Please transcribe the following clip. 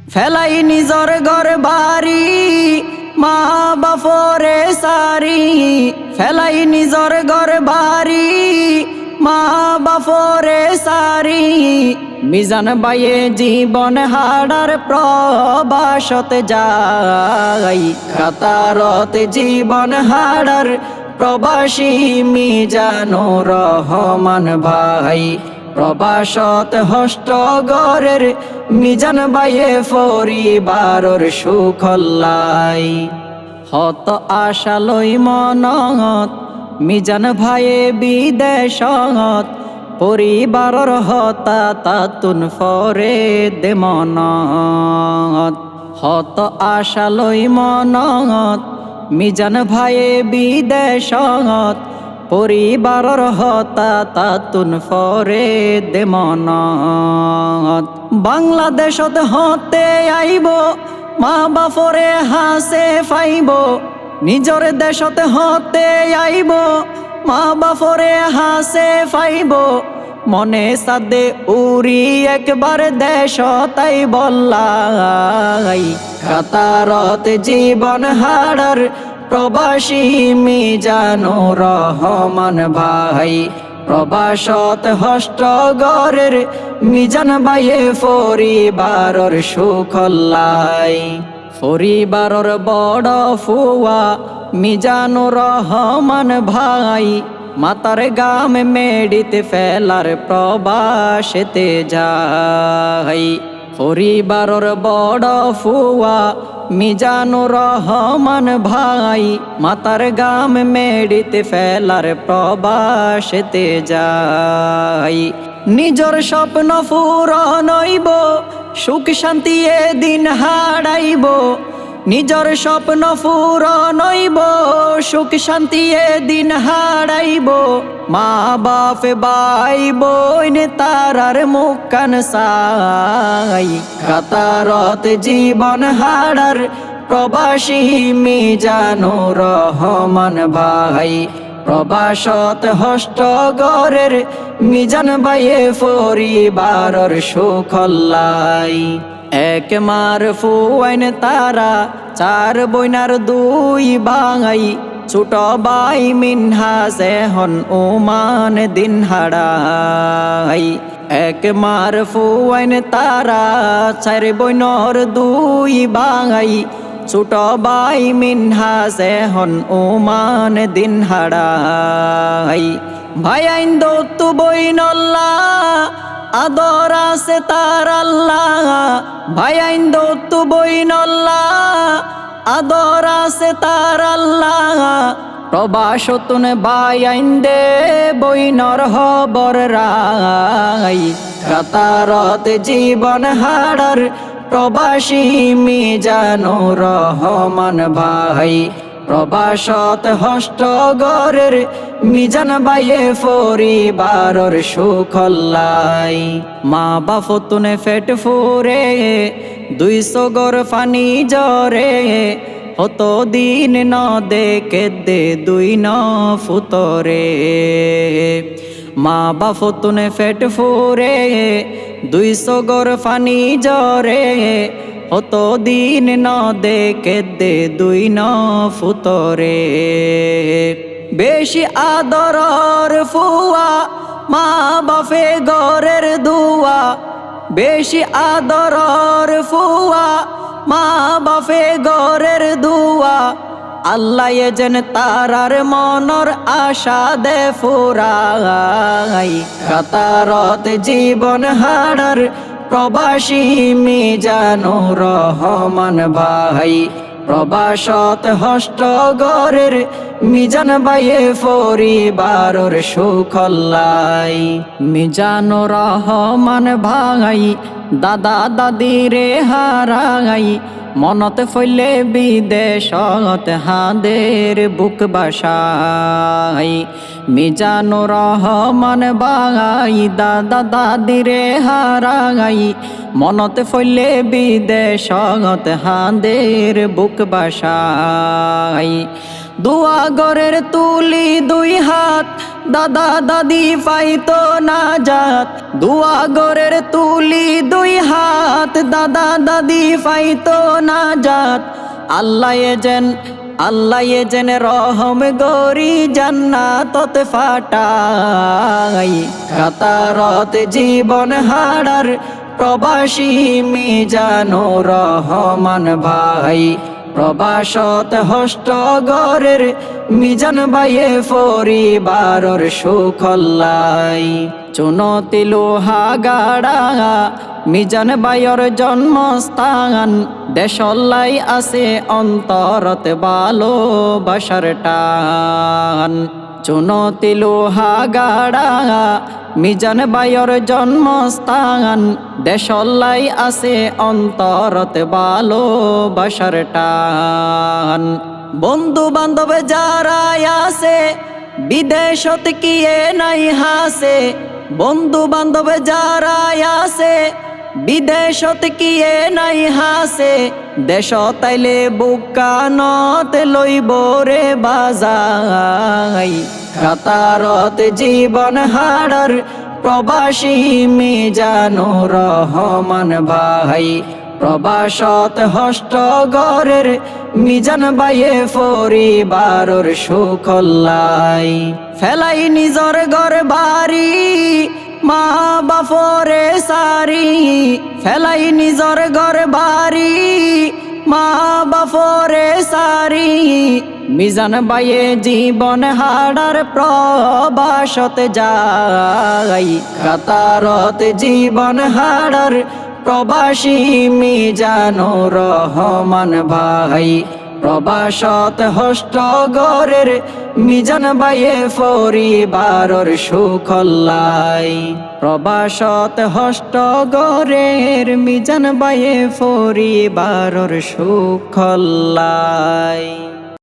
ফেলাই নিজর ঘর বাড়ি মা বাপরে সারি, ফেলাই নিজর ঘর বাড়ি মা বাপরে সারি। মিজান বাইয়ে জীবন হারার প্রবাসতে যাই, কাতারত জীবন হারার প্রবাসী মিজানুর রহমান ভাই। প্রবাসত হষ্টগরের মিজান বাইয়ে পরিবারর সুখল্লাই। হত আশালই মনত মিজান ভাইয়ে বিদেশত, পরিবারর হতা তাতুন ফরে দে মনত। হত আশালই মনত মিজান ভাইয়ে বিদেশত, পরিবারর হতা তাতুন ফরে দে মনত। বাংলাদেশত হতে আইব মা বাপরে হাসে ফাইব, নিজর দেশত হতে আইব মা বাপরে হাসে ফাইব। মনে সাদে উড়ি একবার দেশ তাই বললাই, কাতারত জীবন হারার প্রবাসী মিজানুর রহমান ভাই। প্রবাসত হষ্টগরের মিজান বাইয়ে পরিবারর সুখল্লাই। পরিবারর বড় ফুয়া মিজানুর রহমান ভাই, মাতার গাম মেডিতে ফেলার প্রবাসেতে যাই। পরিবারর বড় ফুয়া মিজানুর রহমান ভাই, মাতার গাম মেডিতে ফেলার প্রবাসেতে যাই। নিজর স্বপ্ন পূরণ হইব, সুখ শান্তি এদিন হারাইব। নিজর স্বপ্ন পূরণ হইব, সুখ শান্তি এদিন হারাইব। মা বাপ ভাই বোন তারার মুখ কান সাই, কাতারত জীবন হারার প্রবাসী মিজানুর রহমান ভাই। প্রবাসত হষ্টগরের মিজান বাইয়ে পরিবারর সুখল্লাই। এক মার ফুয়াইন তারা, চার বইনার দুই ভাই। ছোট ভাই মিনহাসে হন ওমান দিন হারাই। এক মার ফুয়াইন তারা, চার বইনর দুই ভাই। ছোট ভাই মিনহাসে হন ওমান দিন হারাই। ভাই আইন দত্তু বইনল্লা, আদর আছে তার আল্লাহ। ভাই আইন দত্তু বইনল্লা, আদর আছে তার আল্লাহ। প্রবাসতুন ভাই আইন দে বইনর হবর রাই, কাতারত জীবন হারার প্রবাসী মিজানুর রহমান ভাই। প্রবাসত হষ্টগরের মিজান বাইয়ে পরিবারর সুখল্লাই। মা বাপতুনে ফেট ফুরে 200 গর ফানি জরে, হত দিন ন দেখে দে 2 ন ফুতরে। মা বাপতুনে ফেট ফুরে 200 গর ফানি জরে, হত দিন ন দেখে দে 2 ন ফুতরে। বেশি আদরর ফুয়া মা বাপে গরের দুয়া, বেশি আদরর ফুয়া মা বাপে গরের দুয়া। আল্লাহ যেন তারার মনর আশা দে ফুরাই, কাতারত জীবন হারার প্রবাসী মিজানুর রহমান ভাই। প্রবাসত হষ্টগরের মিজান বাইয়ে পরিবারর সুখল্লাই। মিজানুর রহমান ভাই দাদা দাদি রে হারাই, মনত ফইলে বিদেশত হাদের বুক বাসাই। মিজানুর রহমান ভাই দাদা দাদি রে হারাই, মনত ফইলে বিদেশত হাদের বুক বাসাই। দুয়া গরের তুলি দুই হাত দাদা দাদি পাইতো না জাত দুয়া গরের তুলি দুই হাত দাদা দাদি পাইতো না জাত আল্লাহ যেন রহম গরি জান্নাতত ফাটাই কাতারত জীবন হারার প্রবাসী মিজানো রহমান ভাই প্রবাসত হষ্ট গরের মিজান ভাইয়ে পরিবারর সুখল্লাই চুনতি লোহা গাড়া মিজান ভাইয়র জন্মস্থান দেশল্লাই আছে অন্তরত ভালোবাসার টান চুনতি লোহা গাড়া মিজান ভাইয়র জন্মস্থান দেশল্লাই আছে অন্তরত ভালোবাসার টান বন্ধু বান্ধব যারা আছে বিদেশত কিয়ে নাই হাসে বন্ধু বান্ধব যারা আছে বিদেশত কিয়ে নাই হাসে দেশ তাইলে বুকানত লইব রে বাজাই কাতারত জীবন হারার প্রবাসী মিজানো রহমান ভাই প্রবাসত হষ্ট গরের মিজান ভাইয়ে পরিবারর সুখল্লাই ফেলাই নিজর ঘর বাড়ি মা বাপরে সারি ফেলাই নিজর ঘর বাড়ি মা বাপরে সারি মিজান ভাইয়ে জীবন হারার প্রবাসত যাই কাতারত জীবন হারার প্রবাসী মিজানো রহমান ভাই প্রবাসত হষ্ট গরের মিজান ভাইয়ে পরিবারর সুখল্লাই প্রবাসত হষ্ট গরের মিজান ভাইয়ে পরিবারর সুখল্লাই।